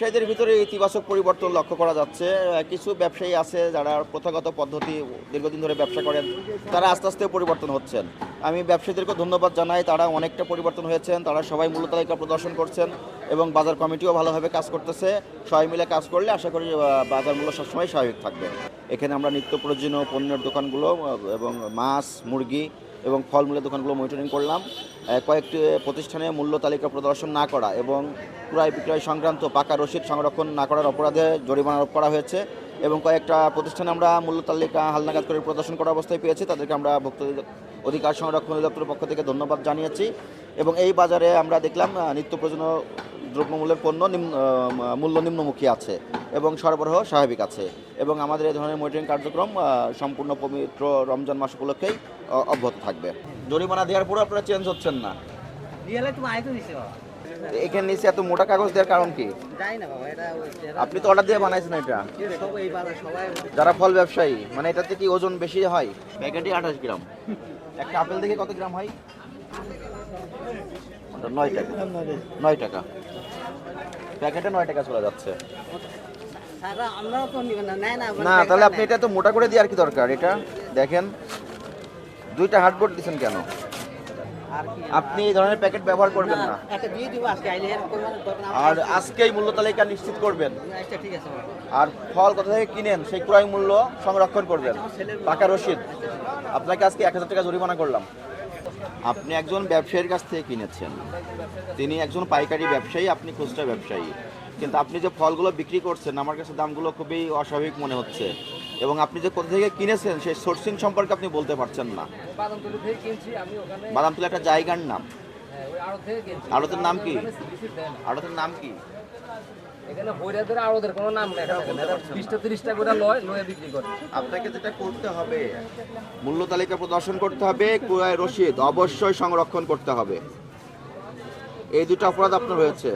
ব্যবসায়ীদের ভিতরে ইতিবাচক পরিবর্তন লক্ষ্য করা যাচ্ছে। কিছু ব্যবসায়ী আছে যারা প্রথাগত পদ্ধতি দীর্ঘদিন ধরে ব্যবসা করেন, তারা আস্তে আস্তে পরিবর্তন হচ্ছেন। আমি ব্যবসায়ীদেরকে ধন্যবাদ জানাই, তারা অনেকটা পরিবর্তন হয়েছেন, তারা সবাই মূল্য তালিকা প্রদর্শন করছেন এবং বাজার কমিটিও ভালোভাবে কাজ করতেছে। সবাই মিলে কাজ করলে আশা করি বাজার মূল্য সবসময় স্বাভাবিক থাকবে। এখানে আমরা নিত্য প্রয়োজনীয় পণ্যের দোকানগুলো এবং মাছ, মুরগি এবং ফলমূলের দোকানগুলো মনিটরিং করলাম। কয়েকটি প্রতিষ্ঠানে মূল্য তালিকা প্রদর্শন না করা এবং ক্রয় বিক্রয় সংক্রান্ত পাকা রসিদ সংরক্ষণ না করার অপরাধে জরিমানা আরোপ করা হয়েছে এবং কয়েকটা প্রতিষ্ঠানে আমরা মূল্য তালিকা হালনাগাদ করে প্রদর্শন করা অবস্থায় পেয়েছি, তাদেরকে আমরা ভোক্তা অধিকার সংরক্ষণ অধিদপ্তরের পক্ষ থেকে ধন্যবাদ জানিয়েছি। এবং এই বাজারে আমরা দেখলাম নিত্য প্রয়োজনীয় দ্রব্যমূল্যের পণ্য মূল্য নিম্নমুখী আছে এবং সরবরাহ স্বাভাবিক আছে এবং আমাদের এই ধরনের মনিটরিং কার্যক্রম সম্পূর্ণ পবিত্র রমজান মাস উপলক্ষেই অব্যাহত থাকবে। জরিমানা দেওয়ার পরও আপনারা চেঞ্জ হচ্ছেন না, এখানে নিচে এত মোটা কাগজ দেওয়ার কারণ কি? আপনি তো অর্ডার দিয়ে বানাইছেন এটা। যারা ফল ব্যবসায়ী, মানে এটাতে কি ওজন বেশি হয়? প্যাকেটে 28 গ্রাম। একটা আপেল দেখে কত গ্রাম হয়? 9 টাকা। 9 টাকা প্যাকেটে 9 টাকা চলে যাচ্ছে। না, তাহলে আপনি এটা তো মোটা করে দিয়ে আর কি দরকার? এটা দেখেন, 2টা হার্ডবোর্ড দিচ্ছেন কেন? আপনি এই ধরনের প্যাকেট ব্যবহার করবেন না। আর আজকেই মূল্য তালিকা নিশ্চিত করবেন। আর ফল কোথা থেকে কিনেন সেই ক্রয় মূল্য সংরক্ষণ করবেন, পাকা রসিদ। আপনাকে আজকে 1000 টাকা জরিমানা করলাম। আপনি একজন ব্যবসায়ীর কাছ থেকে কিনেছেন, তিনি একজন পাইকারি ব্যবসায়ী, আপনি খুচরা ব্যবসায়ী, কিন্তু আপনি যে ফলগুলো বিক্রি করছেন আমার কাছে দামগুলো খুবই অস্বাভাবিক মনে হচ্ছে এবং আপনি যে কোথা থেকে কিনেছেন সেই সোর্সিং সম্পর্কে আপনি বলতে পারছেন না। বাদামতলী একটা জায়গার নাম। আড়তের নাম কি? আড়তের নাম কি? আপনাকে যেটা করতে হবে, মূল্য তালিকা প্রদর্শন করতে হবে, ক্রয় রসিদ অবশ্যই সংরক্ষণ করতে হবে। এই দুটো অপরাধ আপনার হয়েছে।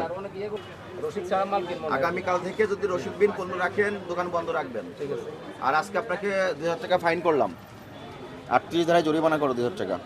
আগামীকাল থেকে যদি রসিদবিহীন পণ্য রাখেন দোকান বন্ধ রাখবেন। আর আজকে আপনাকে 2000 টাকা ফাইন করলাম, 38 ধারায় জরিমানা করো 2000 টাকা।